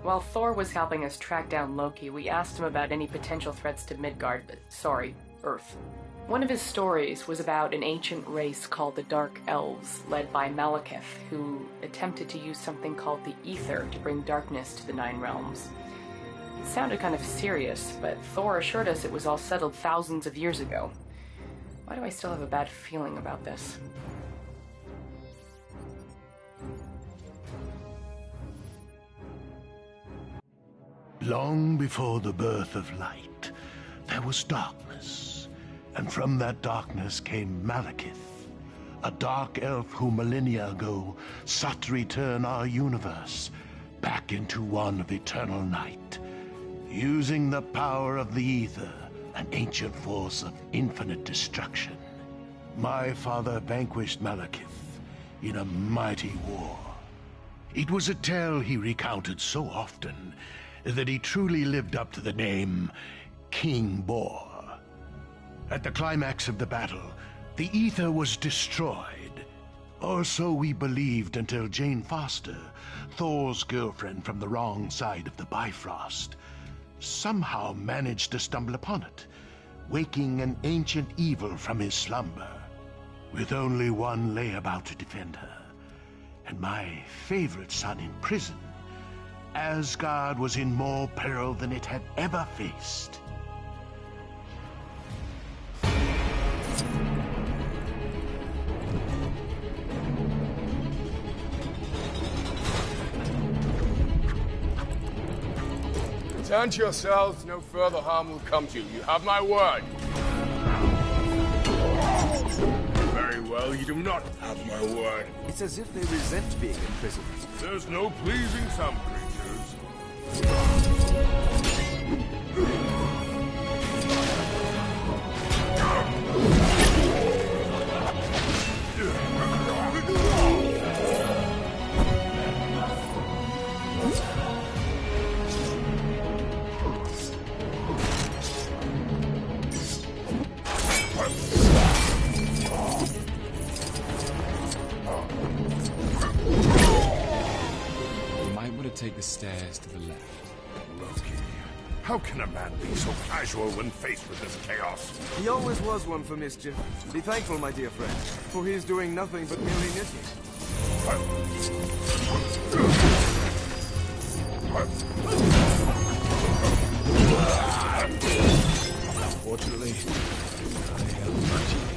While Thor was helping us track down Loki, we asked him about any potential threats to Midgard, Earth. One of his stories was about an ancient race called the Dark Elves, led by Malekith, who attempted to use something called the Ether to bring darkness to the Nine Realms. It sounded kind of serious, but Thor assured us it was all settled thousands of years ago. Why do I still have a bad feeling about this? Long before the birth of light, there was darkness, and from that darkness came Malekith, a dark elf who millennia ago sought to return our universe back into one of eternal night, using the power of the Ether, an ancient force of infinite destruction. My father vanquished Malekith in a mighty war. It was a tale he recounted so often that he truly lived up to the name King Bor. At the climax of the battle, the Ether was destroyed. Or so we believed until Jane Foster, Thor's girlfriend from the wrong side of the Bifrost, somehow managed to stumble upon it, waking an ancient evil from his slumber, with only one layabout to defend her, and my favorite son in prison. Asgard was in more peril than it had ever faced. Return to yourselves. No further harm will come to you. You have my word. Very well, you do not have my word. It's as if they resent being imprisoned. There's no pleasing some creatures. Take the stairs to the left. Loki, how can a man be so casual when faced with this chaos? He always was one for mischief. Be thankful, my dear friend, for he is doing nothing but merely knitting. Fortunately, I have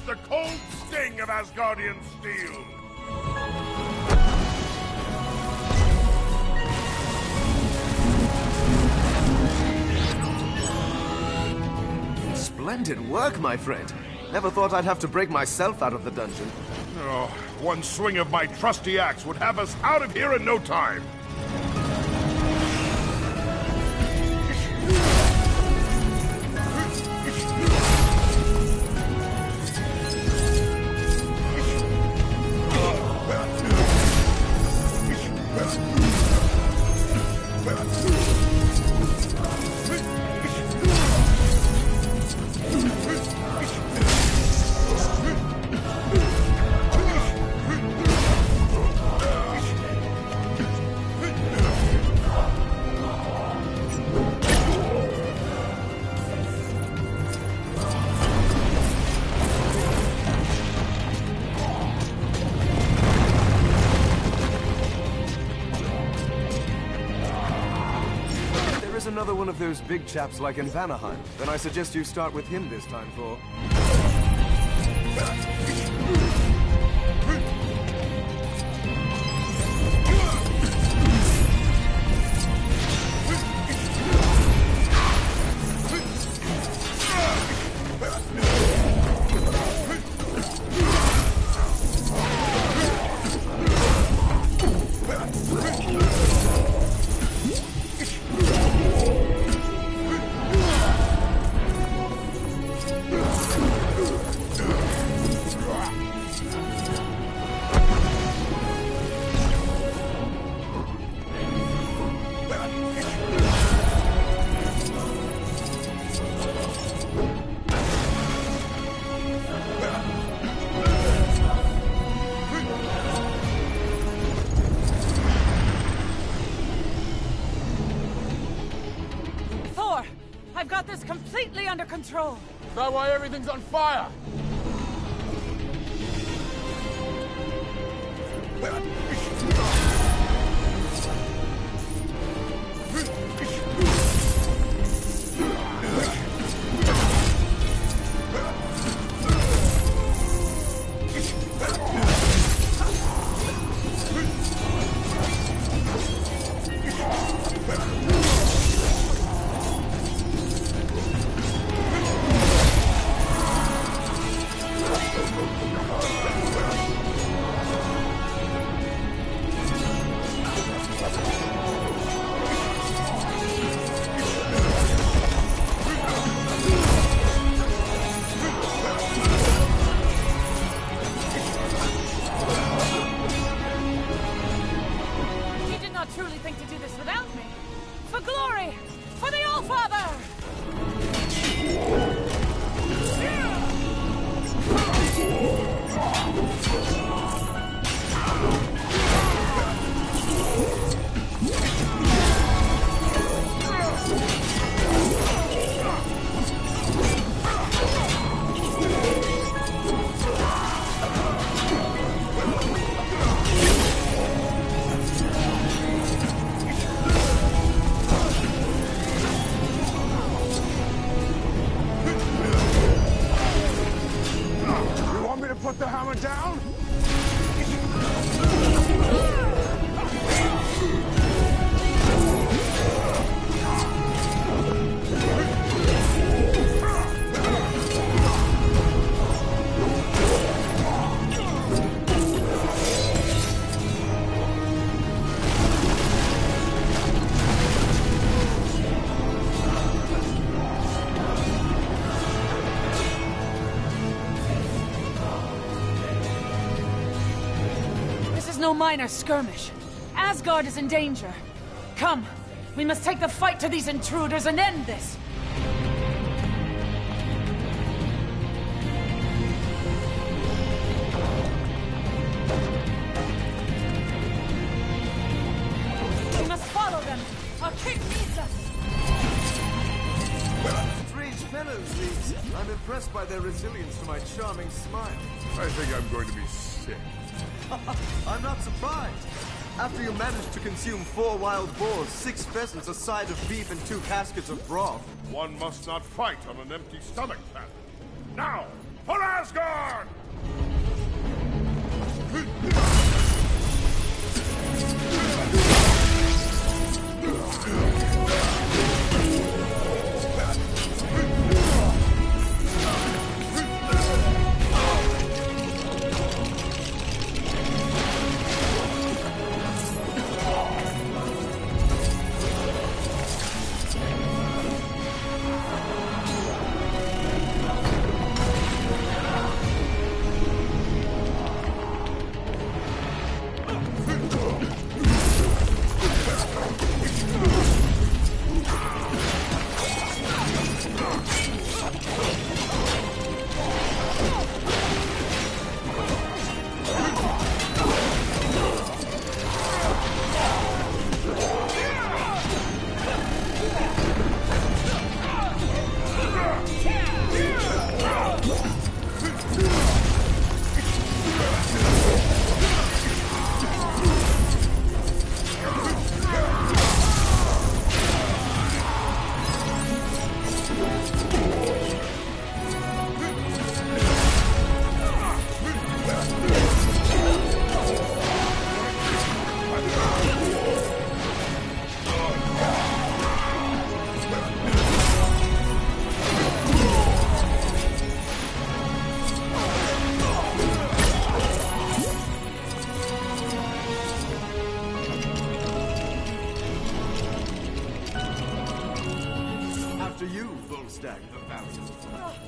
The cold sting of Asgardian steel! Splendid work, my friend. Never thought I'd have to break myself out of the dungeon. Oh, one swing of my trusty axe would have us out of here in no time. Another one of those big chaps like in Vanaheim. Then I suggest you start with him this time, Thor. completely under control. Is that why everything's on fire? Put the hammer down? No minor skirmish. Asgard is in danger. Come, we must take the fight to these intruders and end this. We must follow them. Our king needs us. Strange fellows, these. I'm impressed by their resilience to my charming smile. I think I'm going to be sick. I'm not surprised. After you managed to consume 4 wild boars, 6 pheasants, a side of beef, and 2 caskets of broth. One must not fight on an empty stomach, Pat. Now, for Asgard!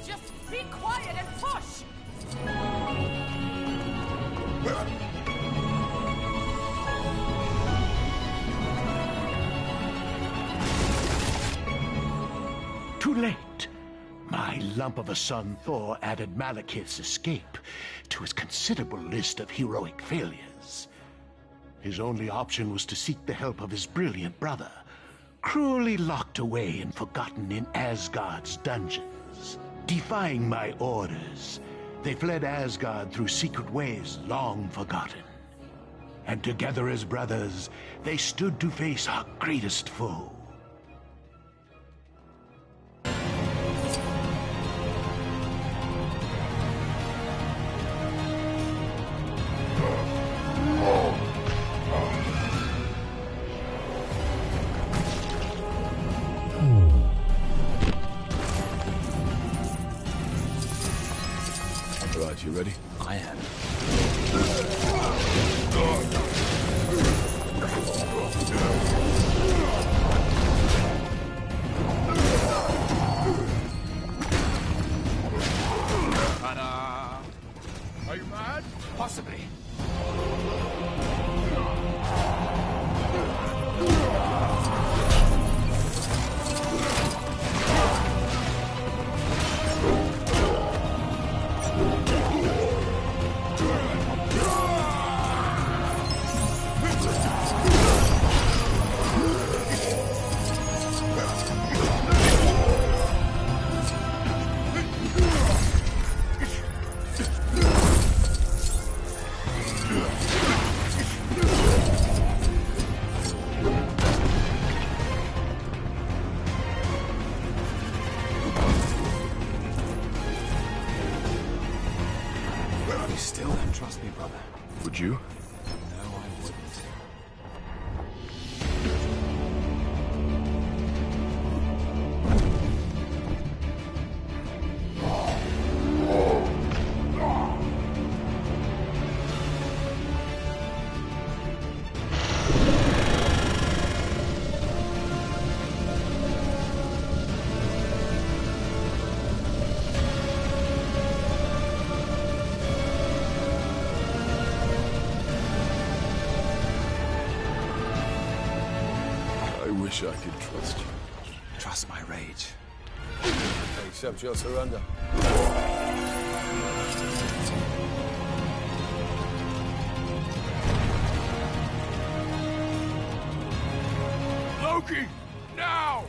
Just be quiet and push! Too late. My lump of a son Thor added Malekith's escape to his considerable list of heroic failures. His only option was to seek the help of his brilliant brother, cruelly locked away and forgotten in Asgard's dungeons. Defying my orders, they fled Asgard through secret ways long forgotten. And together as brothers, they stood to face our greatest foe. Right, you ready? I am. Ta-da! Are you mad? Possibly. You still don't trust me, brother. Would you? No, I wouldn't. I wish I could trust you. Trust my rage. Accept your surrender. Loki! Now!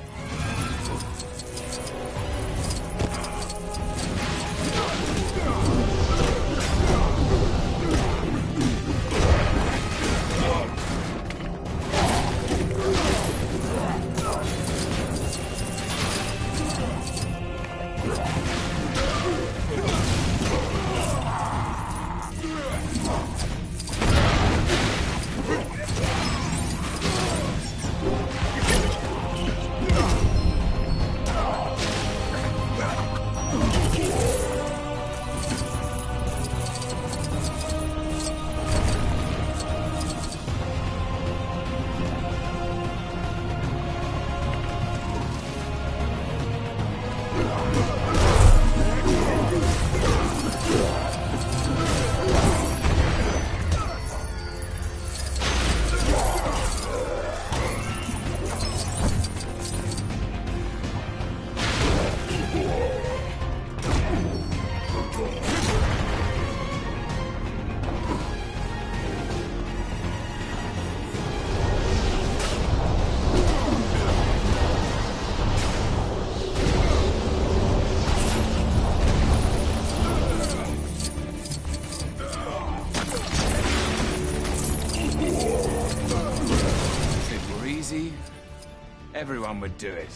Everyone would do it.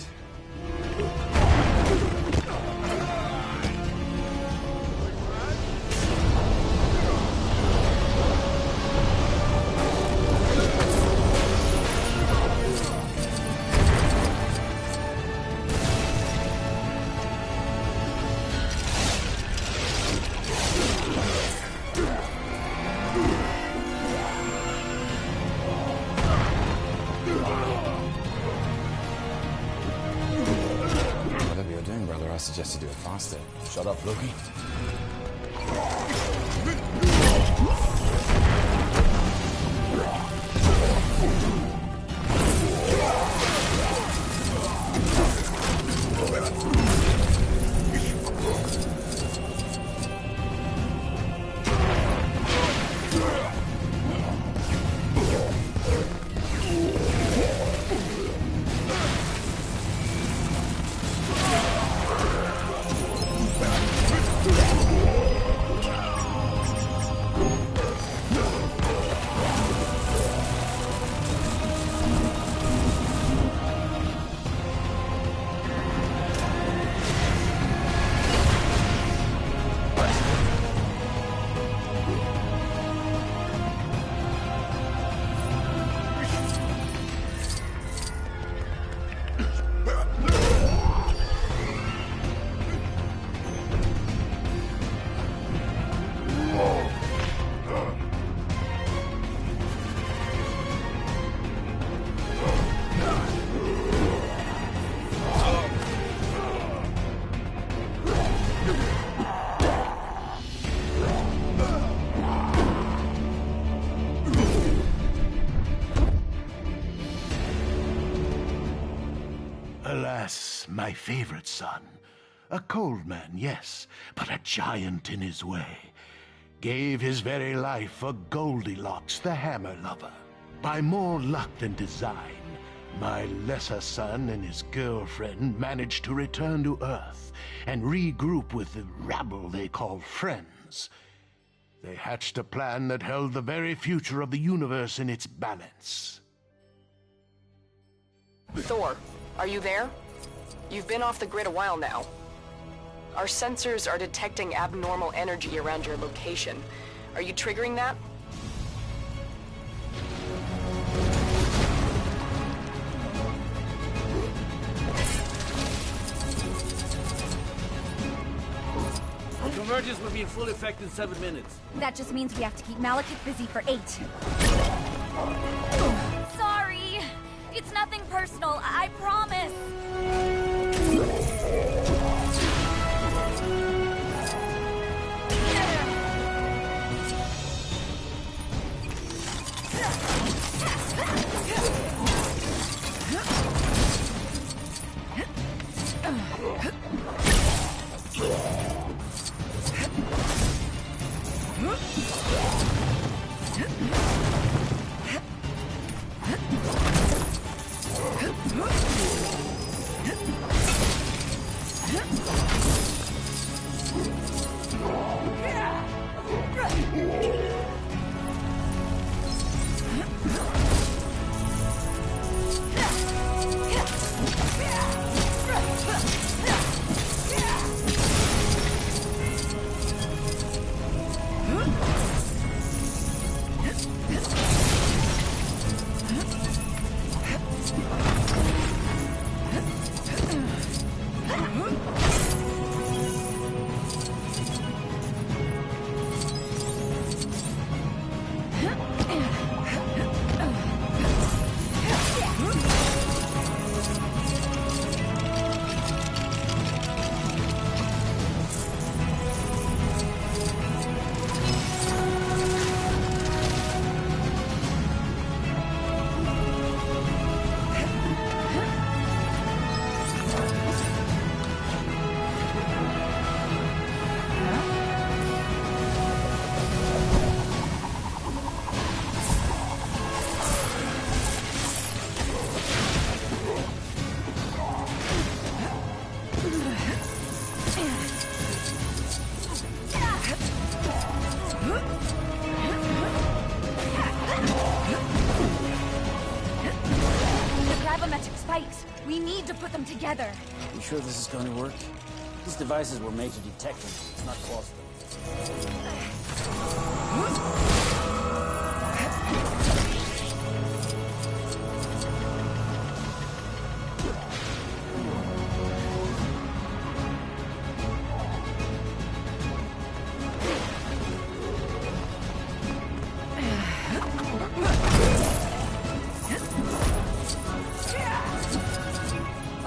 Whatever you're doing, brother, I suggest you do it faster. Shut up, Loki. My favorite son. A cold man, yes, but a giant in his way. Gave his very life for Goldilocks, the hammer lover. By more luck than design, my lesser son and his girlfriend managed to return to Earth and regroup with the rabble they call friends. They hatched a plan that held the very future of the universe in its balance. Thor, are you there? You've been off the grid a while now. Our sensors are detecting abnormal energy around your location. Are you triggering that? Convergence will be in full effect in 7 minutes. That just means we have to keep Malekith busy for 8. Sorry! It's nothing personal, I promise! We need to put them together. You sure this is going to work? These devices were made to detect them. It's not costly.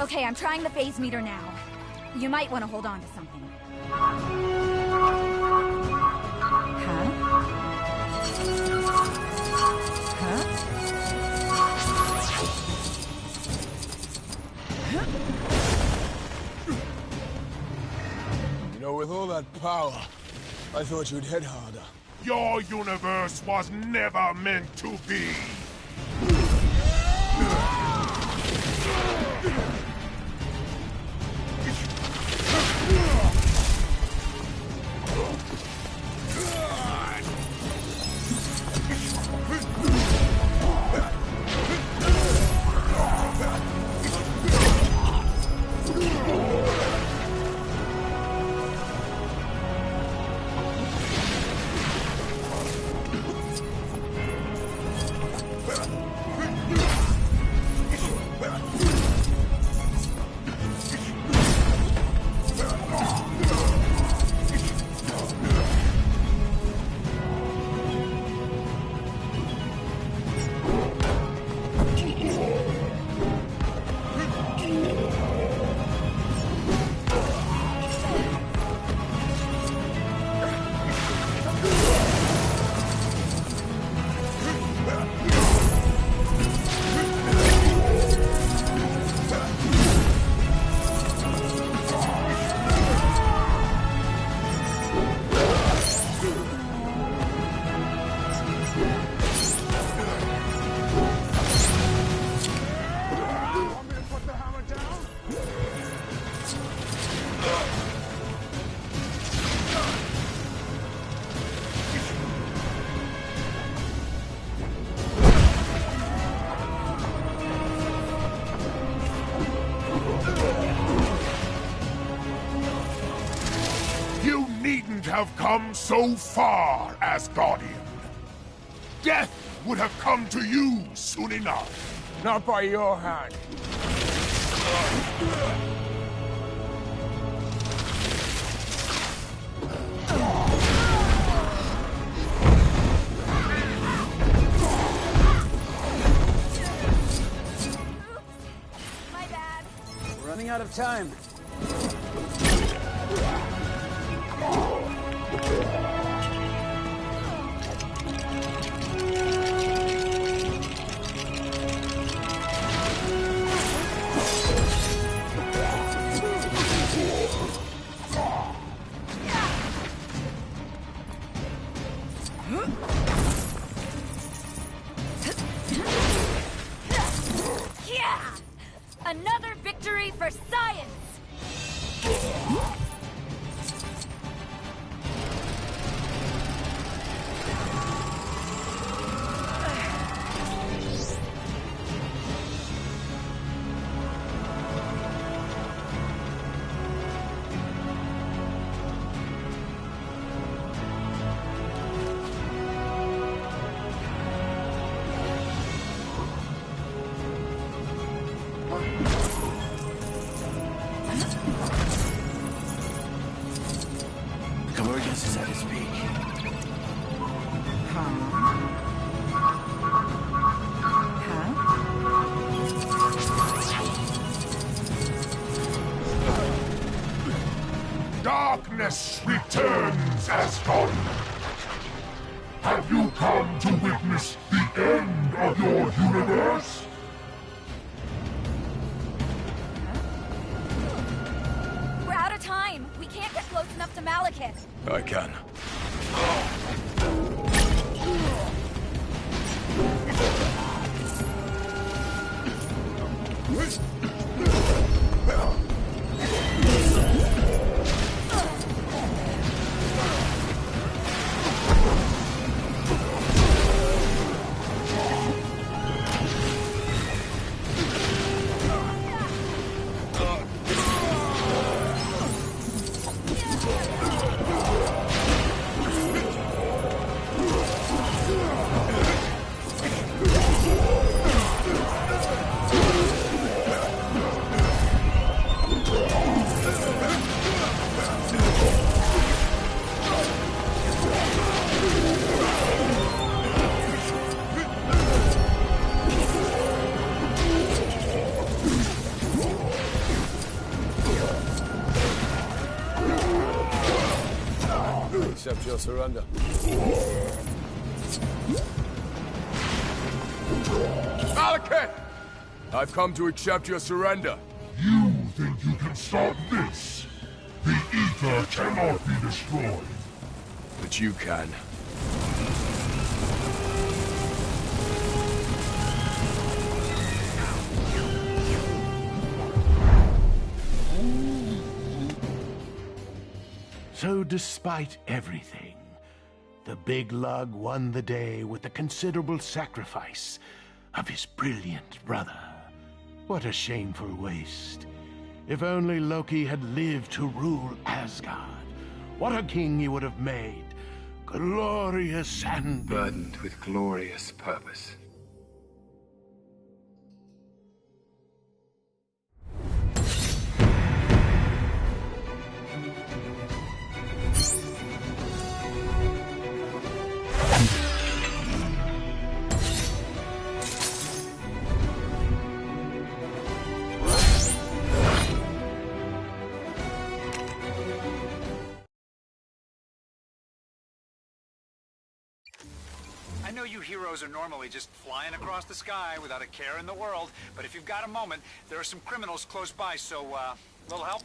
Okay, I'm trying the phase meter now. You might want to hold on to something. Huh? You know, with all that power, I thought you'd hit harder. Your universe was never meant to be! have come so far, Asgardian. Death would have come to you soon enough. Not by your hand. My bad. We're running out of time. Yeah! Another victory for science! Convergence is at its peak. Darkness returns, Asgard. Have you come to witness the end of your universe? We're out of time. We can't get close enough to Malekith. I can. Accept your surrender. Malekith! I've come to accept your surrender. You think you can stop this? The Ether cannot be destroyed. But you can. So despite everything, the big lug won the day with the considerable sacrifice of his brilliant brother. What a shameful waste. If only Loki had lived to rule Asgard, what a king he would have made. Glorious and burdened with glorious purpose. I know you heroes are normally just flying across the sky without a care in the world, but if you've got a moment, there are some criminals close by, so, little help?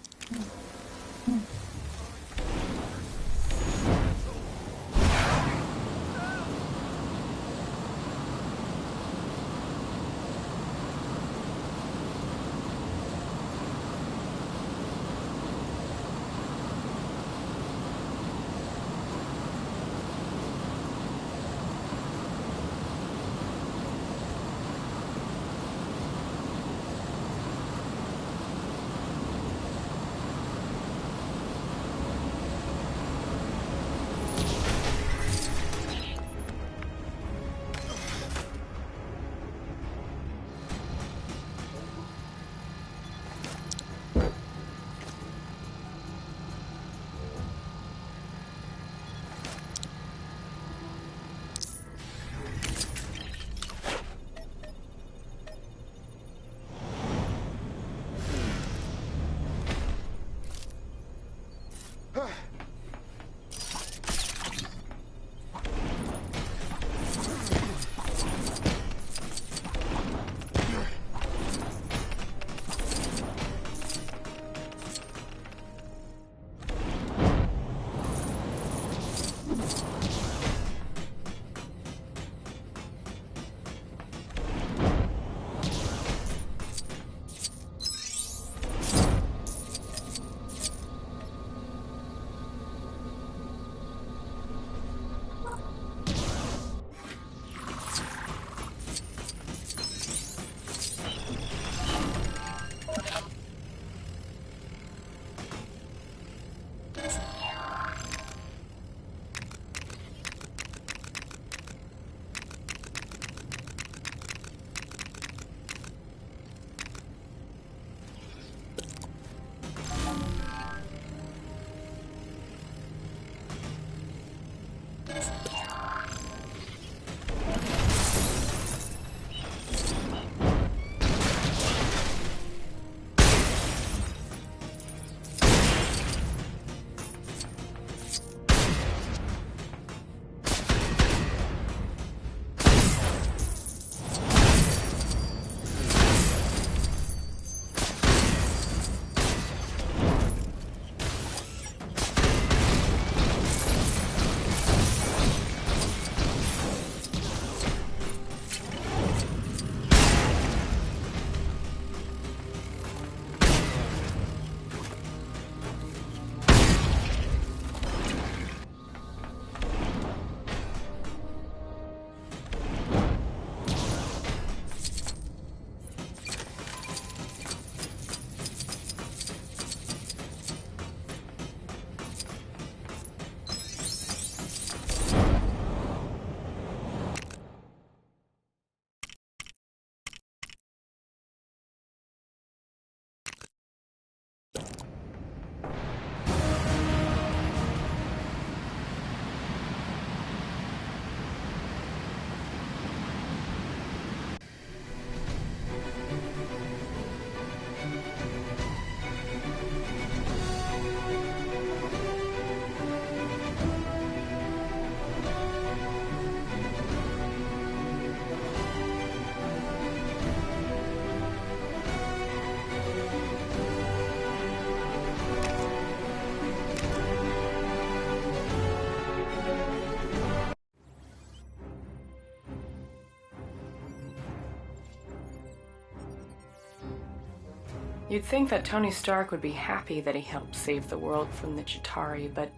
You'd think that Tony Stark would be happy that he helped save the world from the Chitauri, but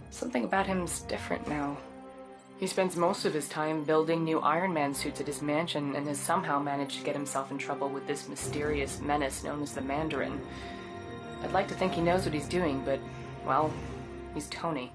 something about him's different now. He spends most of his time building new Iron Man suits at his mansion and has somehow managed to get himself in trouble with this mysterious menace known as the Mandarin. I'd like to think he knows what he's doing, but, well, he's Tony.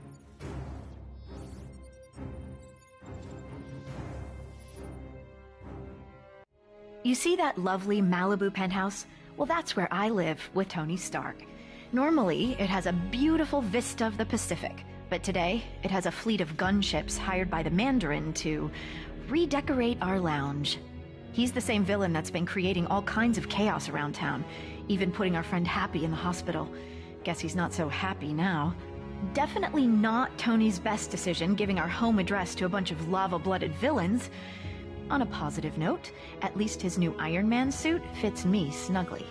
You see that lovely Malibu penthouse? Well, that's where I live with Tony Stark. Normally, it has a beautiful vista of the Pacific, but today, it has a fleet of gunships hired by the Mandarin to redecorate our lounge. He's the same villain that's been creating all kinds of chaos around town, even putting our friend Happy in the hospital. Guess he's not so happy now. Definitely not Tony's best decision giving our home address to a bunch of lava-blooded villains. On a positive note, at least his new Iron Man suit fits me snugly.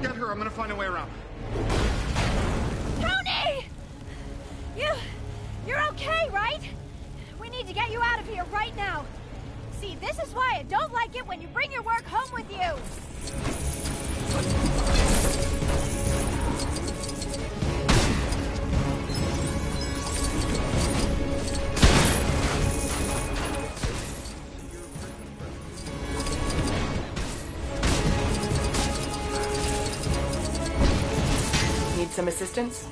Get her, I'm gonna find a way around. Tony! You're okay, right? We need to get you out of here right now. See, this is why I don't like it when you bring your work home with you. Need some assistance?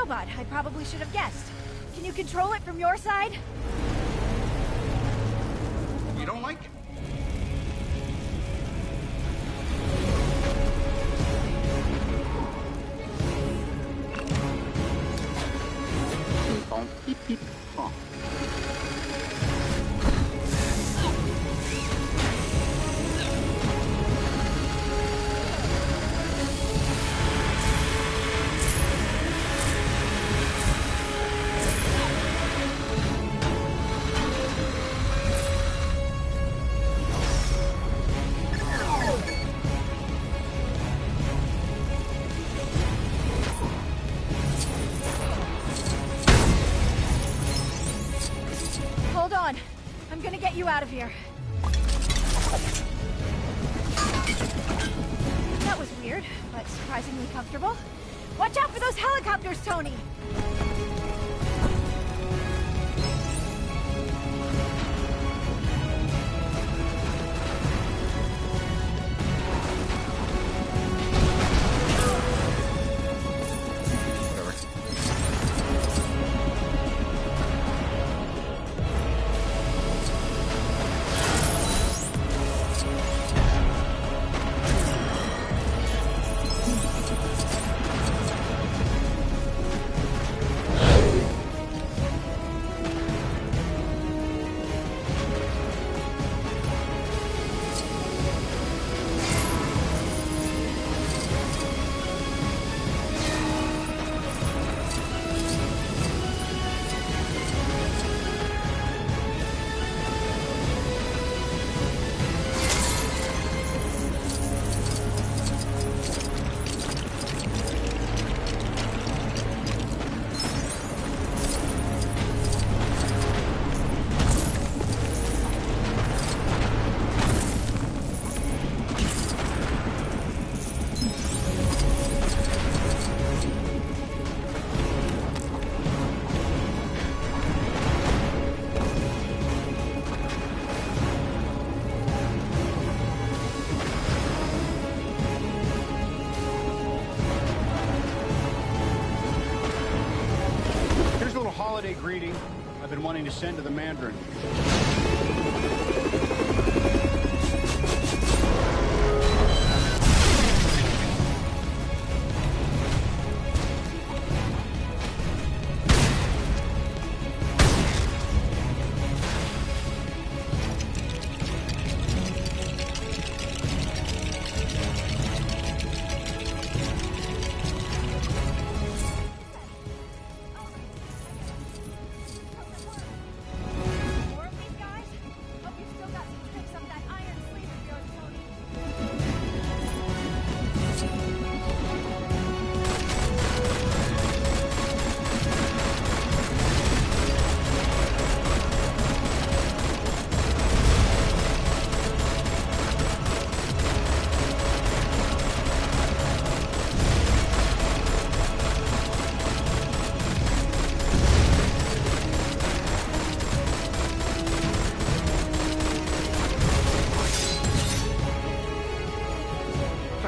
robot. I probably should have guessed. Can you control it from your side? You don't like it? Beep, beep, bonk. Hold on. I'm gonna get you out of here. That was weird, but surprisingly comfortable. Watch out for those helicopters, Tony! Holiday greeting I've been wanting to send to the Mandarin.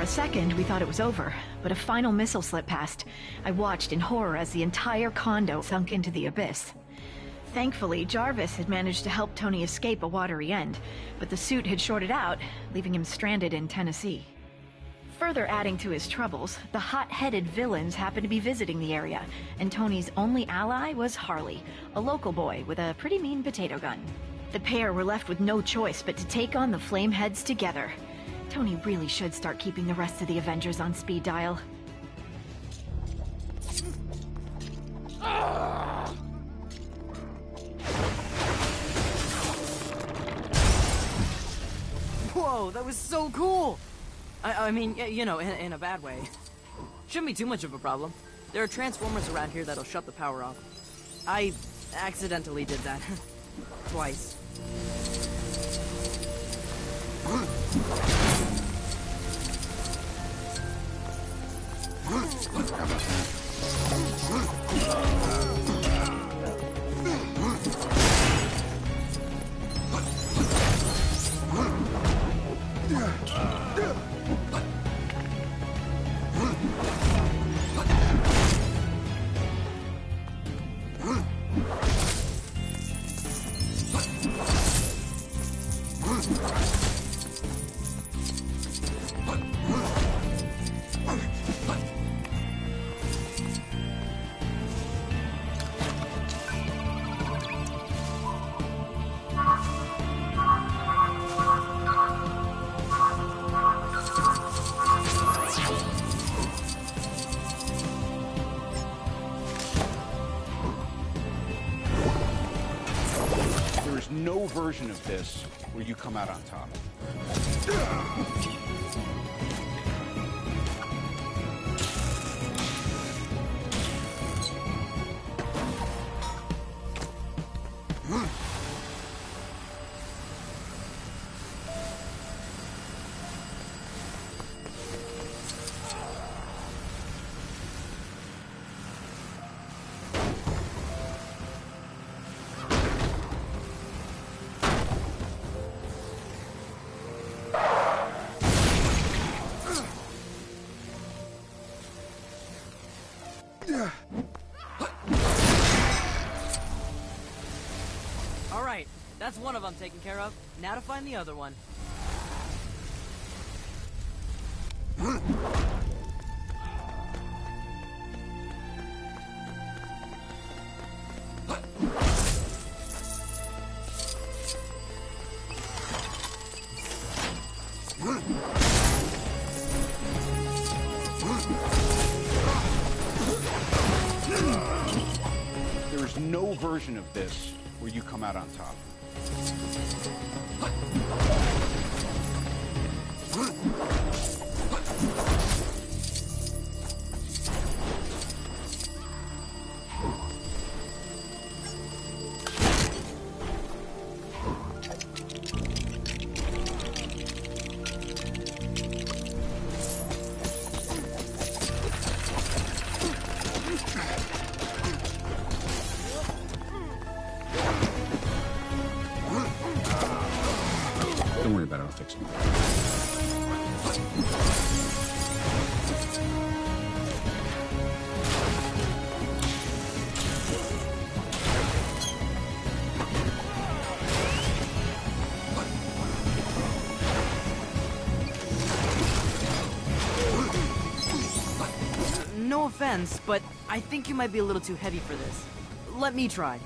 For a second, we thought it was over, but a final missile slipped past. I watched in horror as the entire condo sunk into the abyss. Thankfully, Jarvis had managed to help Tony escape a watery end, but the suit had shorted out, leaving him stranded in Tennessee. Further adding to his troubles, the hot-headed villains happened to be visiting the area, and Tony's only ally was Harley, a local boy with a pretty mean potato gun. The pair were left with no choice but to take on the Flameheads together. Tony really should start keeping the rest of the Avengers on speed dial. Whoa, that was so cool! I mean, you know, in a bad way. Shouldn't be too much of a problem. There are transformers around here that'll shut the power off. I accidentally did that. Twice. How about no version of this where you come out on top. Alright, that's one of them taken care of. Now to find the other one. There is no version of this where you come out on top. Don't worry about it, I'll fix it. No offense, but I think you might be a little too heavy for this. Let me try.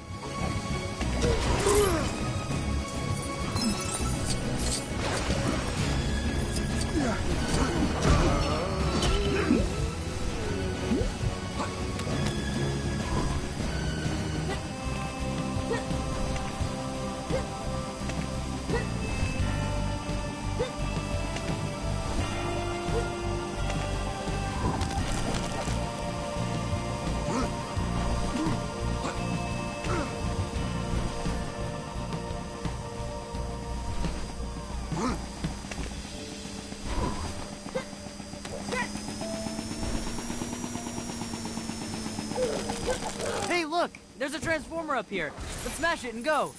Hey, look! There's a transformer up here. Let's smash it and go.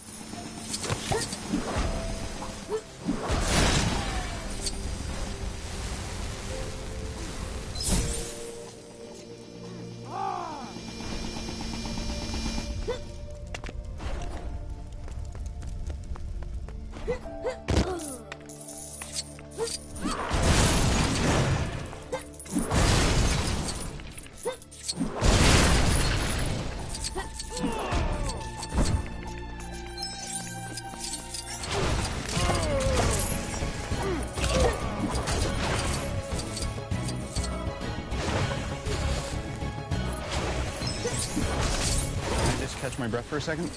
Catch my breath for a second.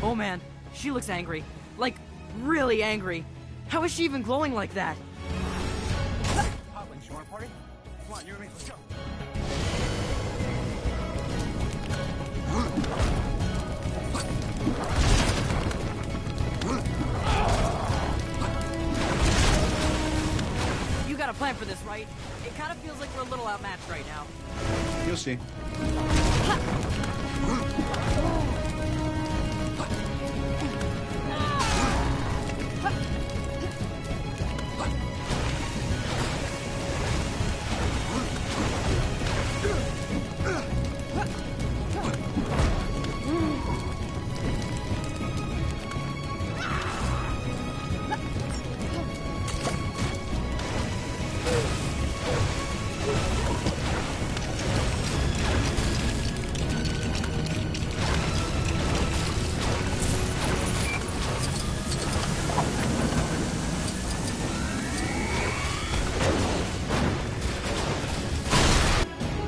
Oh man, she looks angry. Like, really angry. How is she even glowing like that? Hotlings, you want a party? Come on, you and me, let's go. You got a plan for this, right? It kind of feels like we're a little outmatched right now. You'll see.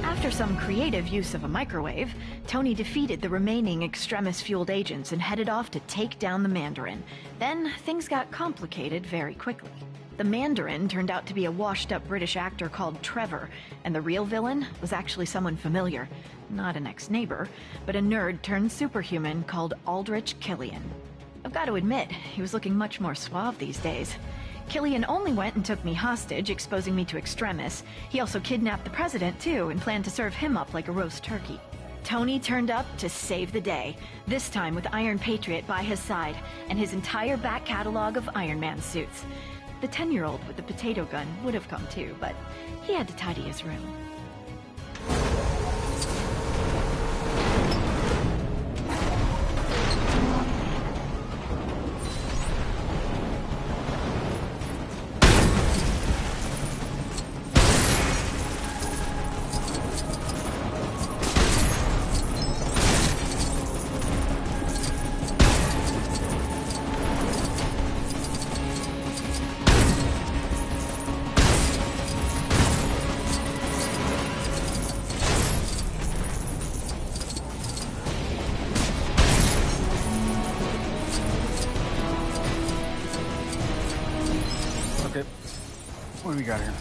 After some creative use of a microwave, Tony defeated the remaining Extremis-fueled agents and headed off to take down the Mandarin. Then, things got complicated very quickly. The Mandarin turned out to be a washed-up British actor called Trevor, and the real villain was actually someone familiar. Not an ex-neighbor, but a nerd-turned-superhuman called Aldrich Killian. I've got to admit, he was looking much more suave these days. Killian only went and took me hostage, exposing me to Extremis. He also kidnapped the president, too, and planned to serve him up like a roast turkey. Tony turned up to save the day, this time with Iron Patriot by his side, and his entire back catalog of Iron Man suits. The 10-year-old with the potato gun would have come too, but he had to tidy his room. What do we got here?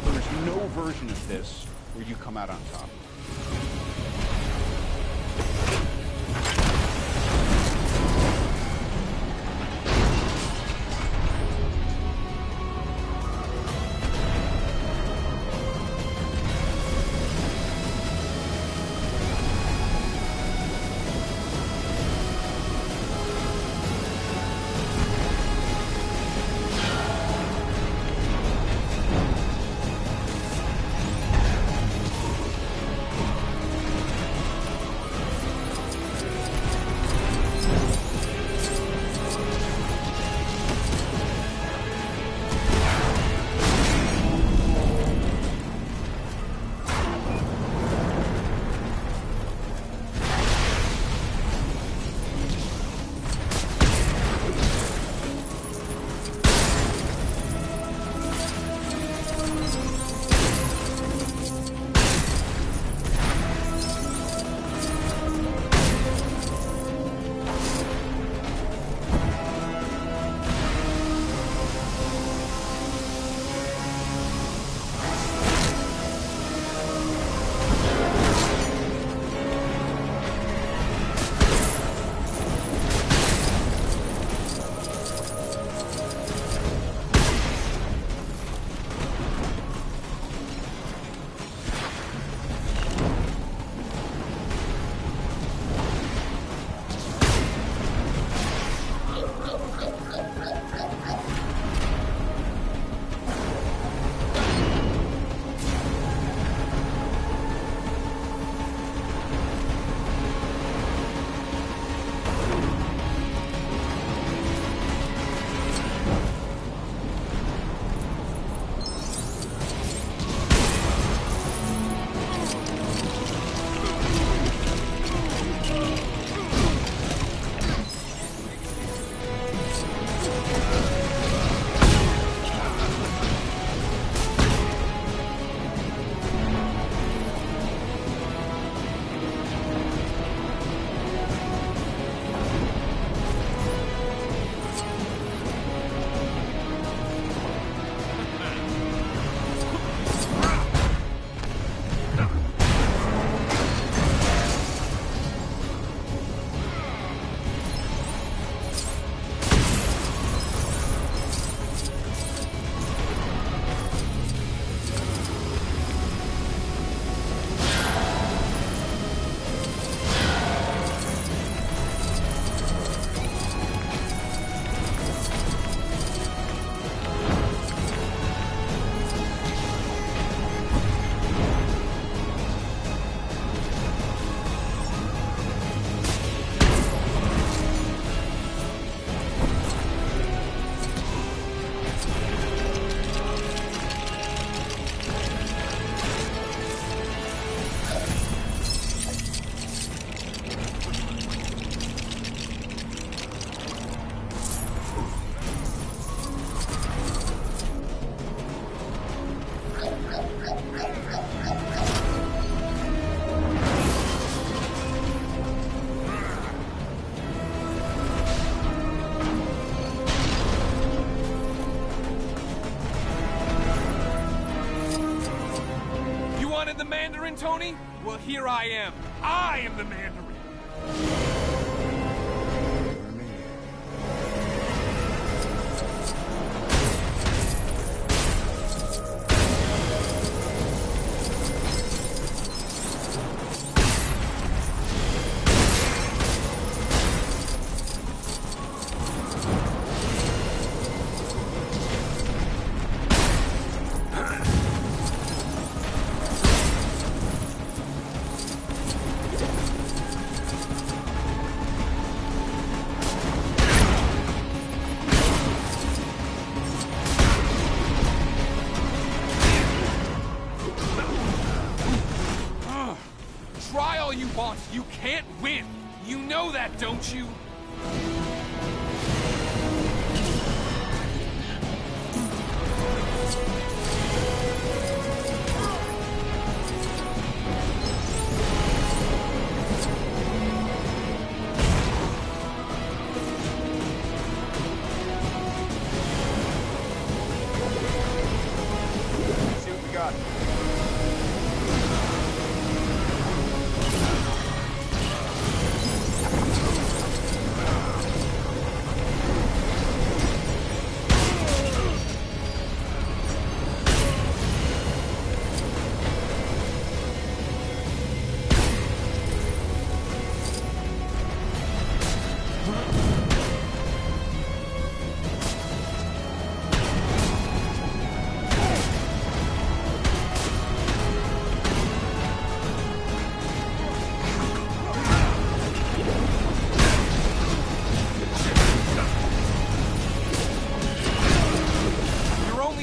There's no version of this where you come out on top. Mandarin, Tony? Well, here I am. I am the Mandarin. Try all you want, you can't win. You know that, don't you? See what we got.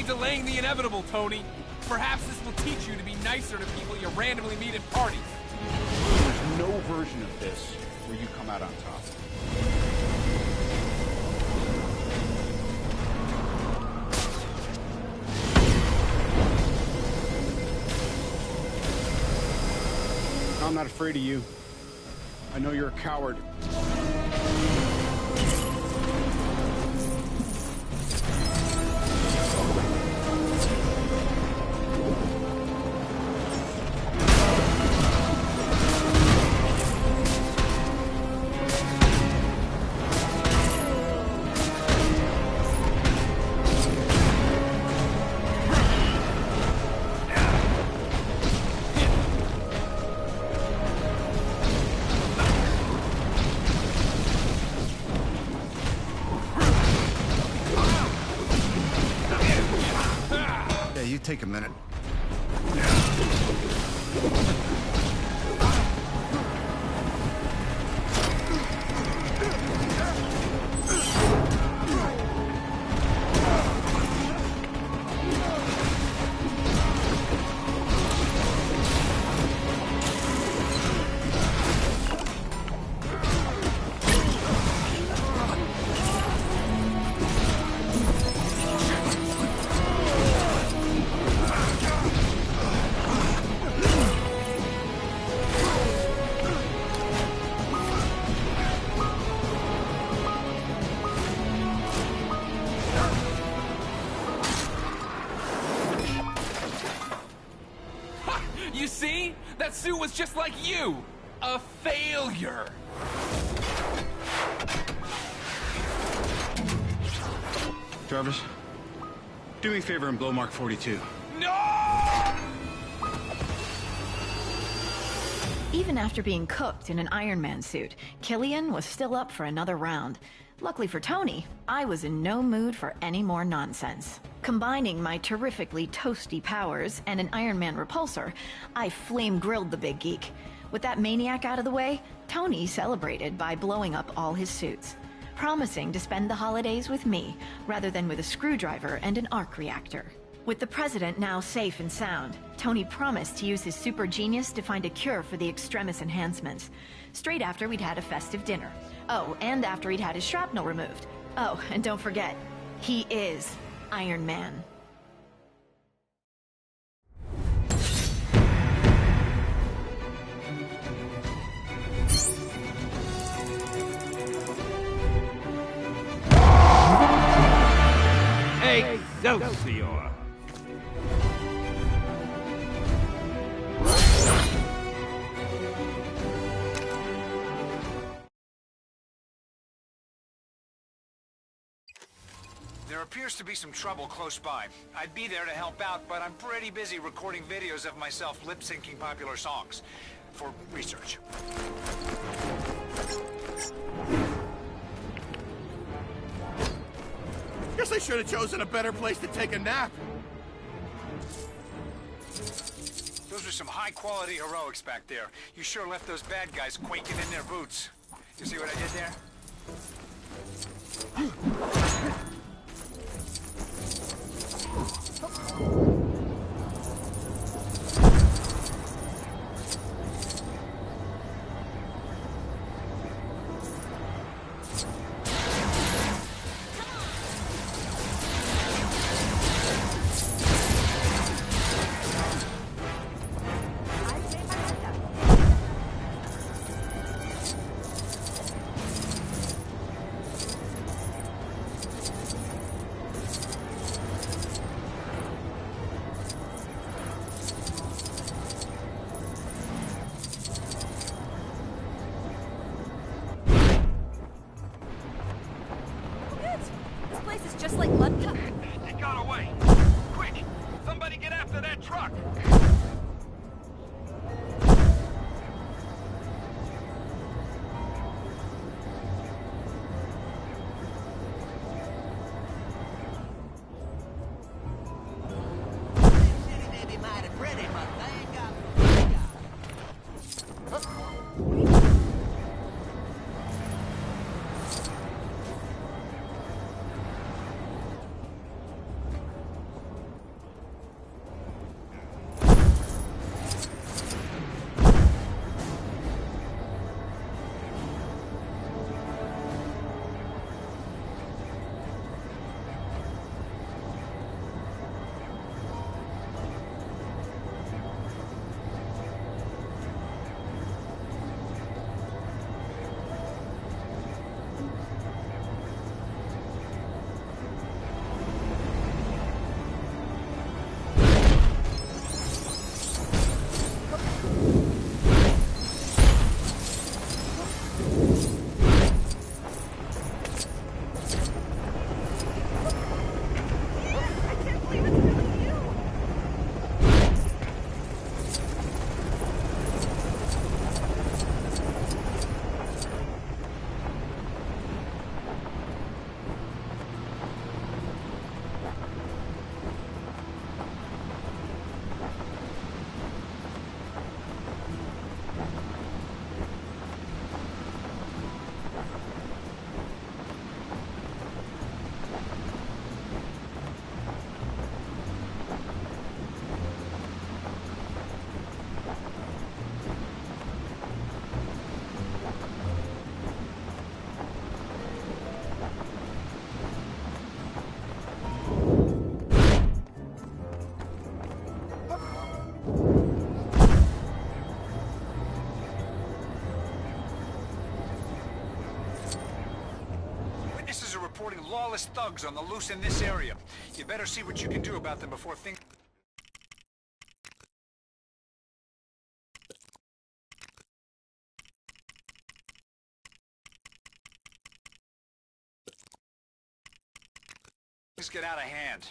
Delaying the inevitable, Tony. Perhaps this will teach you to be nicer to people you randomly meet at parties. There's no version of this where you come out on top. I'm not afraid of you. I know you're a coward. You take a minute. You see? That suit was just like you! A failure! Jarvis, do me a favor and blow Mark 42. No! Even after being cooked in an Iron Man suit, Killian was still up for another round. Luckily for Tony, I was in no mood for any more nonsense. Combining my terrifically toasty powers and an Iron Man repulsor, I flame-grilled the big geek. With that maniac out of the way, Tony celebrated by blowing up all his suits, promising to spend the holidays with me rather than with a screwdriver and an arc reactor. With the president now safe and sound, Tony promised to use his super genius to find a cure for the extremis enhancements, straight after we'd had a festive dinner. Oh, and after he'd had his shrapnel removed. Oh, and don't forget, he is Iron Man. Excelsior! There appears to be some trouble close by. I'd be there to help out, but I'm pretty busy recording videos of myself lip-syncing popular songs for research. Guess I should have chosen a better place to take a nap. Those are some high-quality heroics back there. You sure left those bad guys quaking in their boots. You see what I did there? Just like Mud Cup. It got away! Quick! Somebody get after that truck! Reporting lawless thugs on the loose in this area. You better see what you can do about them before things... get out of hand.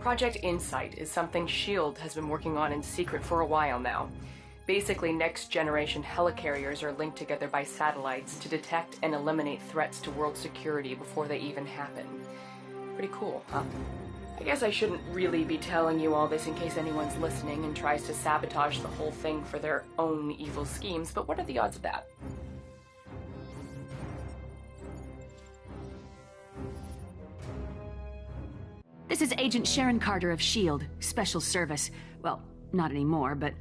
Project Insight is something S.H.I.E.L.D. has been working on in secret for a while now. Basically, next-generation helicarriers are linked together by satellites to detect and eliminate threats to world security before they even happen. Pretty cool, huh? I guess I shouldn't really be telling you all this in case anyone's listening and tries to sabotage the whole thing for their own evil schemes, but what are the odds of that? This is Agent Sharon Carter of S.H.I.E.L.D., Special Service. Well, not anymore, but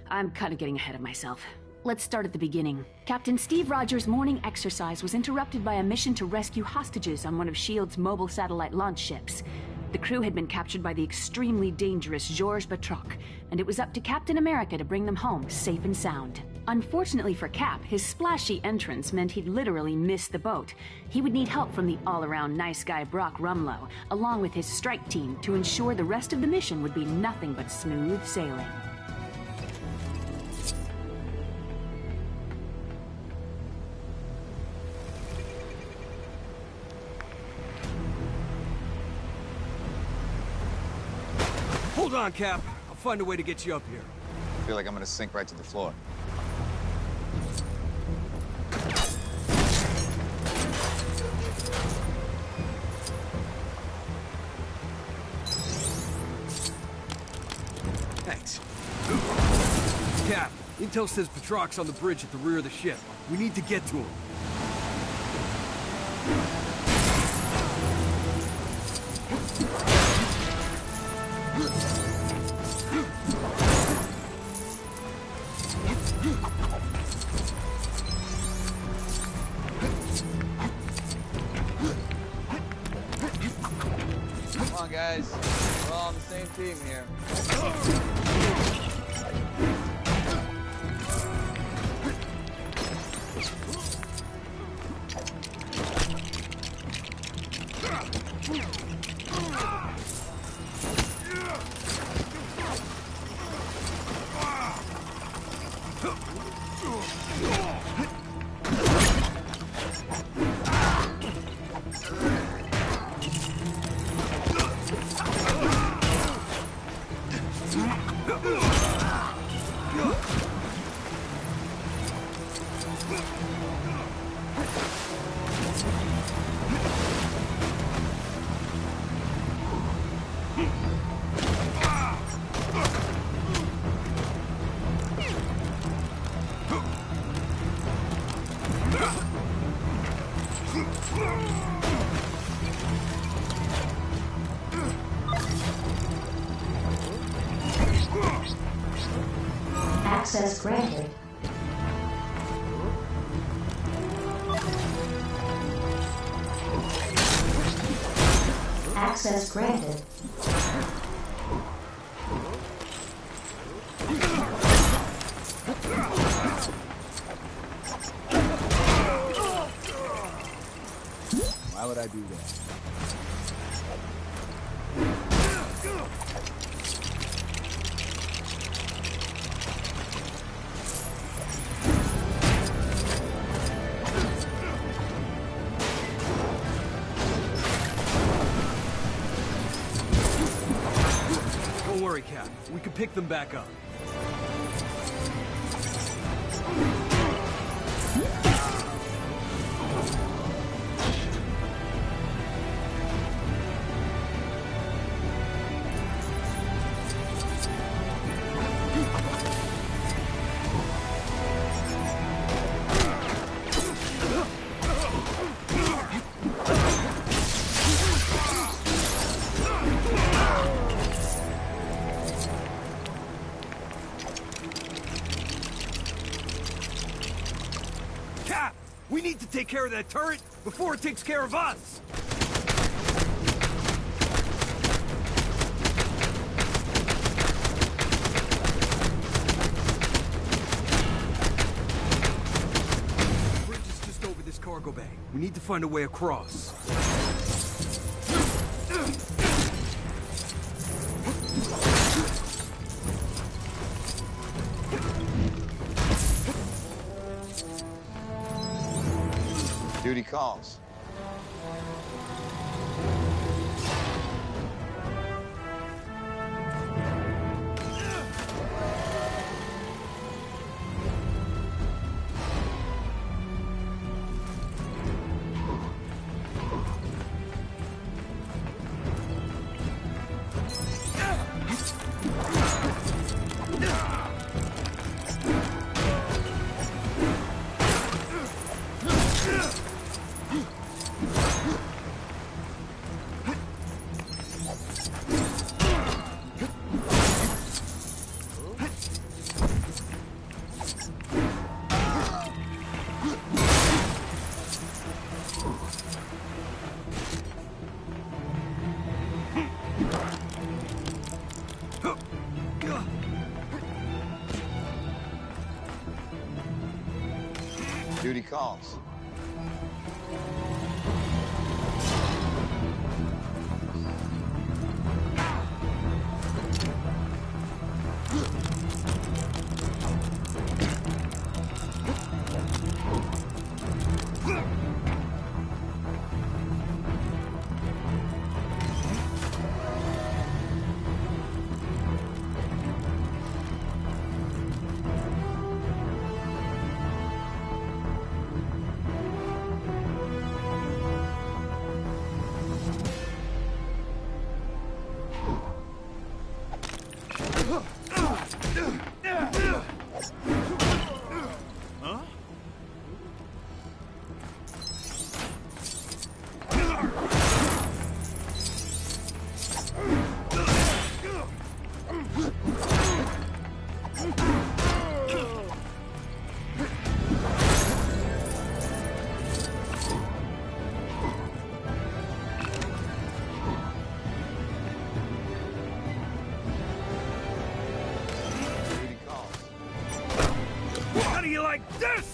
I'm kind of getting ahead of myself. Let's start at the beginning. Captain Steve Rogers' morning exercise was interrupted by a mission to rescue hostages on one of S.H.I.E.L.D.'s mobile satellite launch ships. The crew had been captured by the extremely dangerous Georges Batroc, and it was up to Captain America to bring them home safe and sound. Unfortunately for Cap, his splashy entrance meant he'd literally miss the boat. He would need help from the all-around nice guy Brock Rumlow, along with his strike team, to ensure the rest of the mission would be nothing but smooth sailing. Hold on, Cap. I'll find a way to get you up here. I feel like I'm gonna sink right to the floor. Thanks. Cap, intel says Batroc's on the bridge at the rear of the ship. We need to get to him. Come on, guys. We're all on the same team here. Access granted. Access granted. Why would I do that? Don't worry, Cap. We can pick them back up. Cap! We need to take care of that turret before it takes care of us! The bridge is just over this cargo bay. We need to find a way across. Duty calls. Duty calls. How do you like this?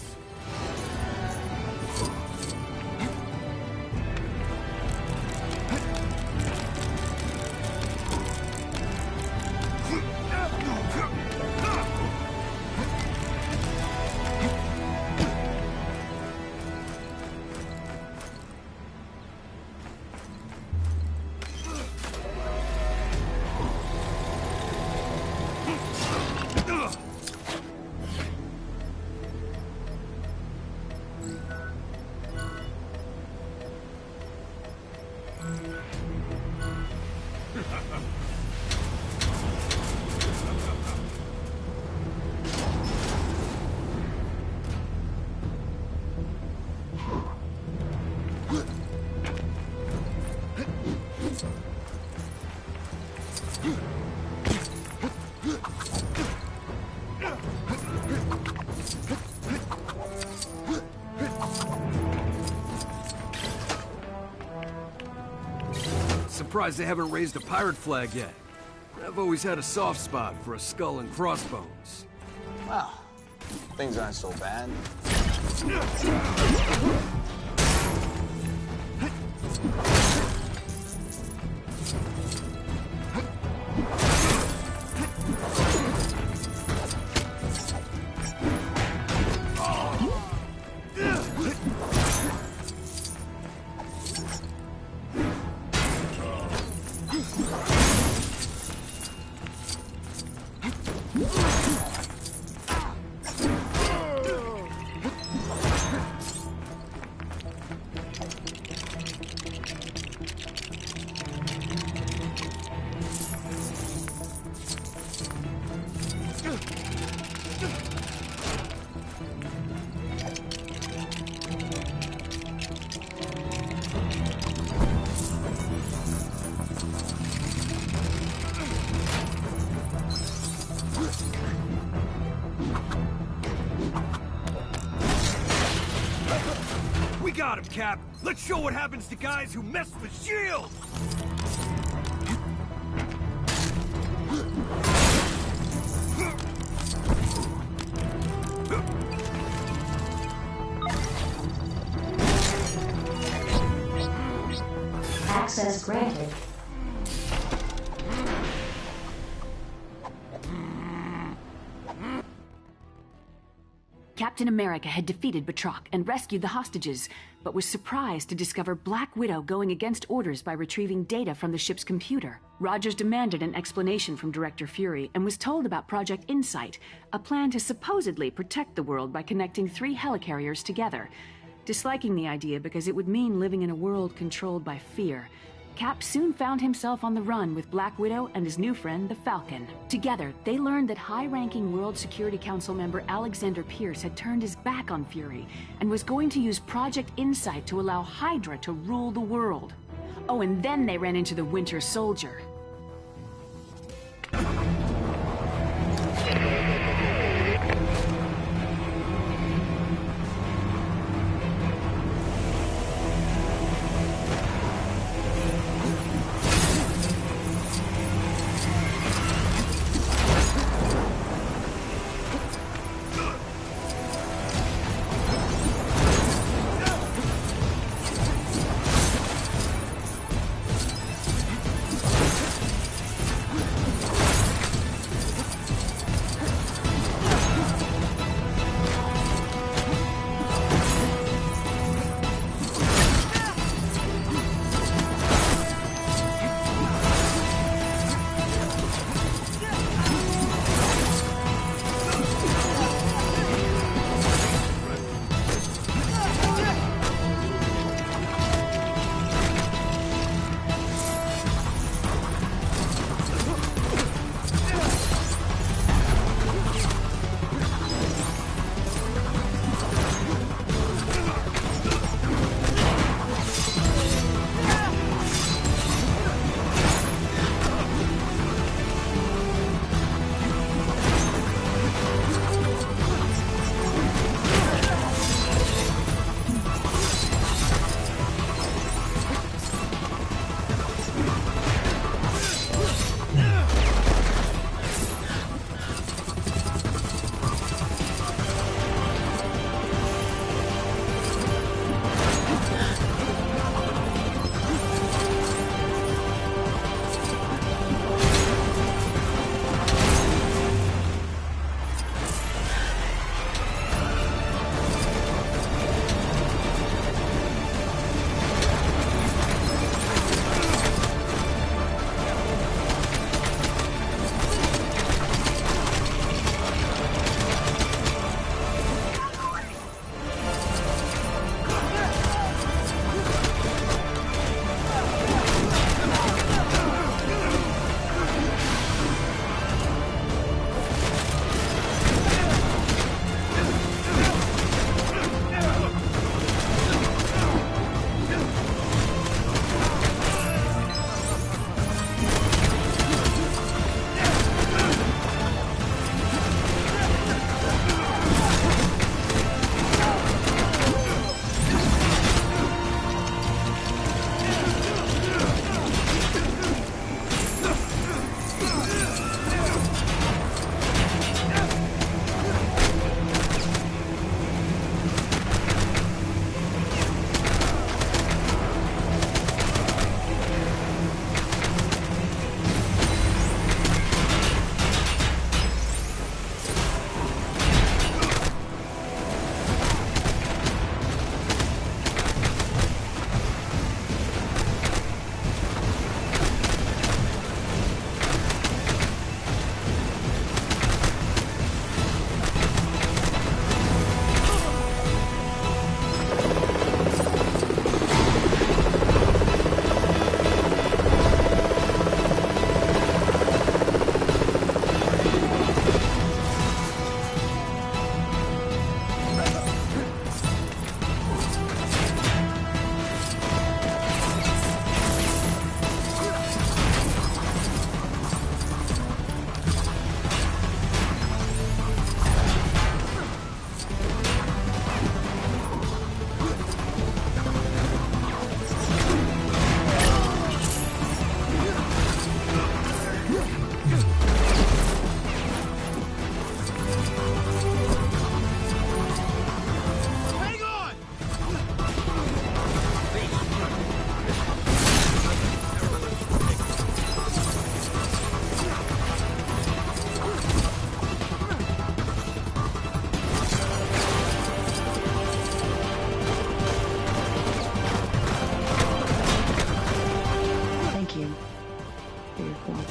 Surprised they haven't raised a pirate flag yet. I've always had a soft spot for a skull and crossbones. Well, things aren't so bad. We got him, Cap! Let's show what happens to guys who mess with S.H.I.E.L.D.! Access granted. Captain America had defeated Batroc and rescued the hostages, but was surprised to discover Black Widow going against orders by retrieving data from the ship's computer. Rogers demanded an explanation from Director Fury and was told about Project Insight, a plan to supposedly protect the world by connecting 3 helicarriers together. Disliking the idea because it would mean living in a world controlled by fear, Cap soon found himself on the run with Black Widow and his new friend, the Falcon. Together, they learned that high-ranking World Security Council member Alexander Pierce had turned his back on Fury and was going to use Project Insight to allow Hydra to rule the world. Oh, and then they ran into the Winter Soldier.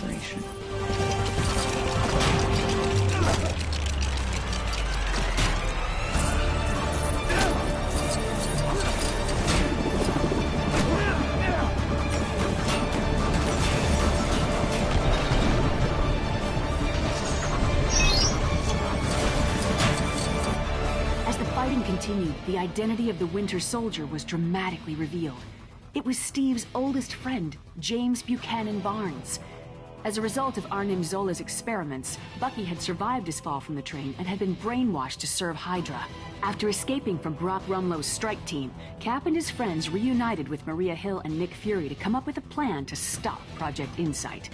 operation. Continued, the identity of the Winter Soldier was dramatically revealed. It was Steve's oldest friend, James Buchanan Barnes. As a result of Arnim Zola's experiments, Bucky had survived his fall from the train and had been brainwashed to serve Hydra. After escaping from Brock Rumlow's strike team, Cap and his friends reunited with Maria Hill and Nick Fury to come up with a plan to stop Project Insight.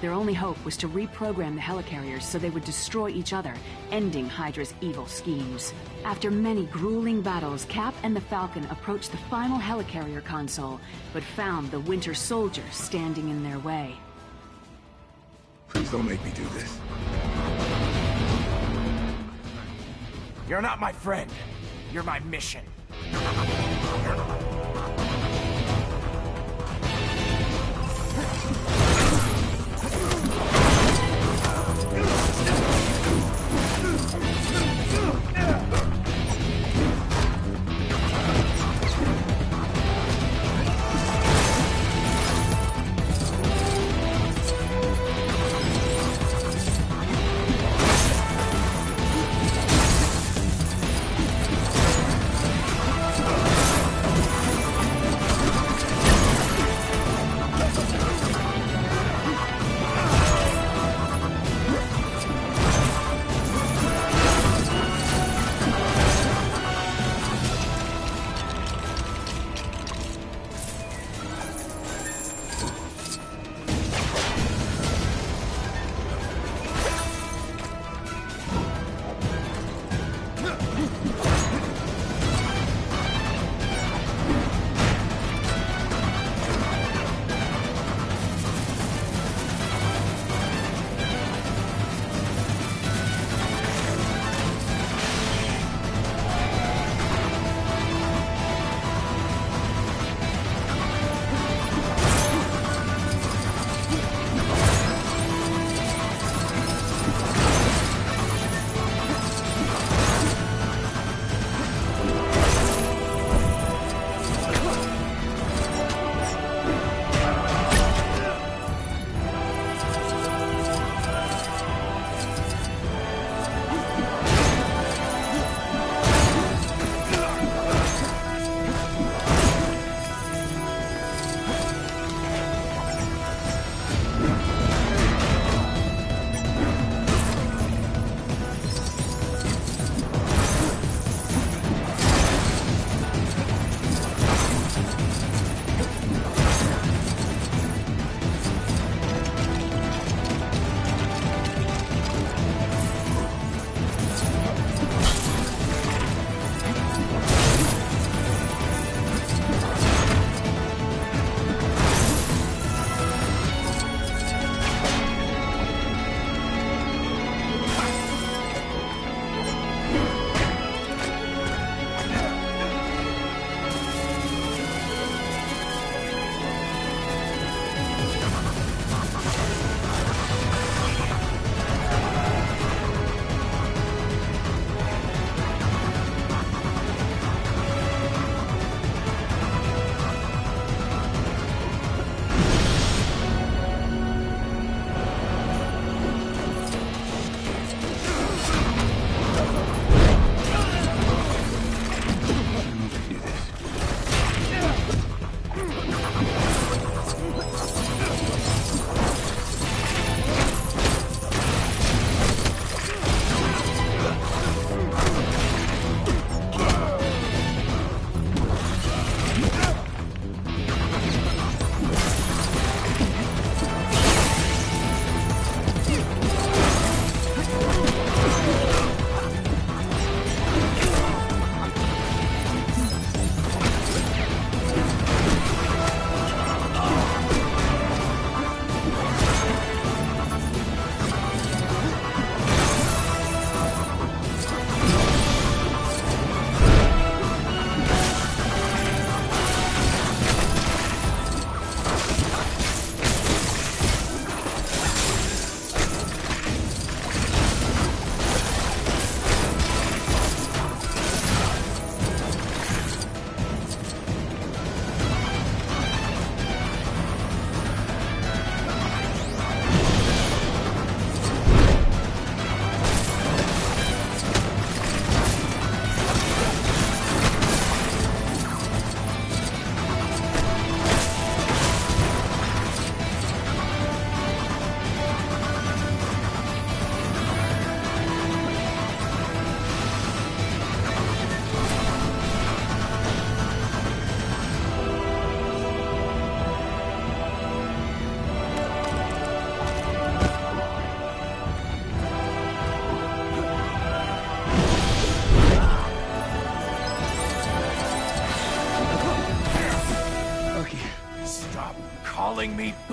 Their only hope was to reprogram the helicarriers so they would destroy each other, ending Hydra's evil schemes. After many grueling battles, Cap and the Falcon approached the final helicarrier console, but found the Winter Soldier standing in their way. Please don't make me do this. You're not my friend. You're my mission.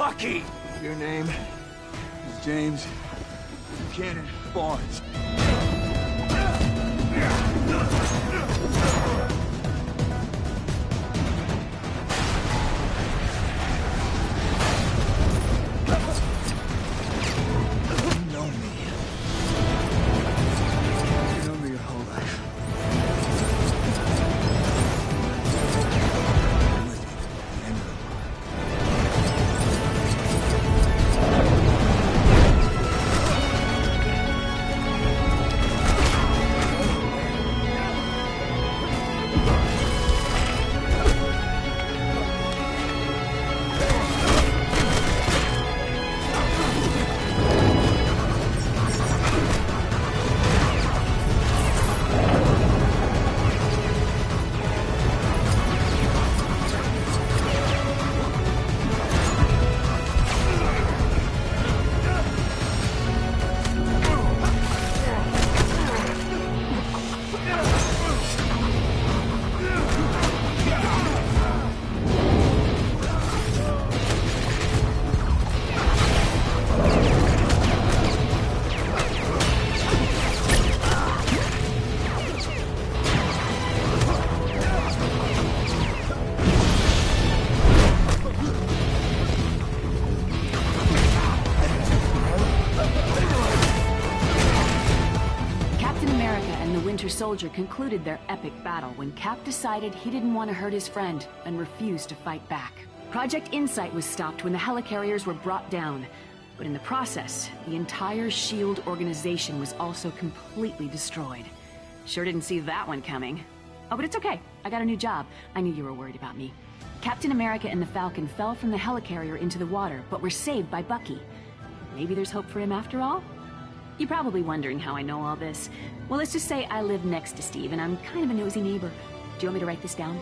Bucky! Your name is James Buchanan Barnes. Soldier concluded their epic battle when Cap decided he didn't want to hurt his friend and refused to fight back. Project Insight was stopped when the helicarriers were brought down, but in the process, the entire S.H.I.E.L.D. organization was also completely destroyed. Sure didn't see that one coming. Oh, but it's okay. I got a new job. I knew you were worried about me. Captain America and the Falcon fell from the helicarrier into the water, but were saved by Bucky. Maybe there's hope for him after all? You're probably wondering how I know all this. Well, let's just say I live next to Steve, and I'm kind of a nosy neighbor. Do you want me to write this down?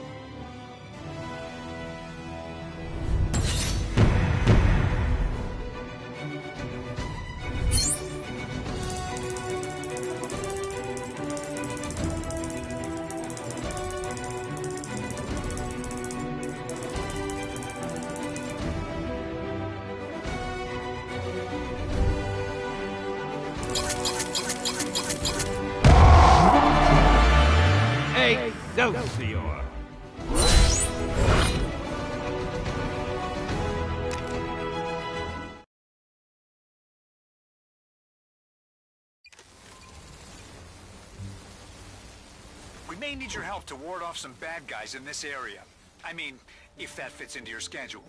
Excelsior! We may need your help to ward off some bad guys in this area. I mean, if that fits into your schedule.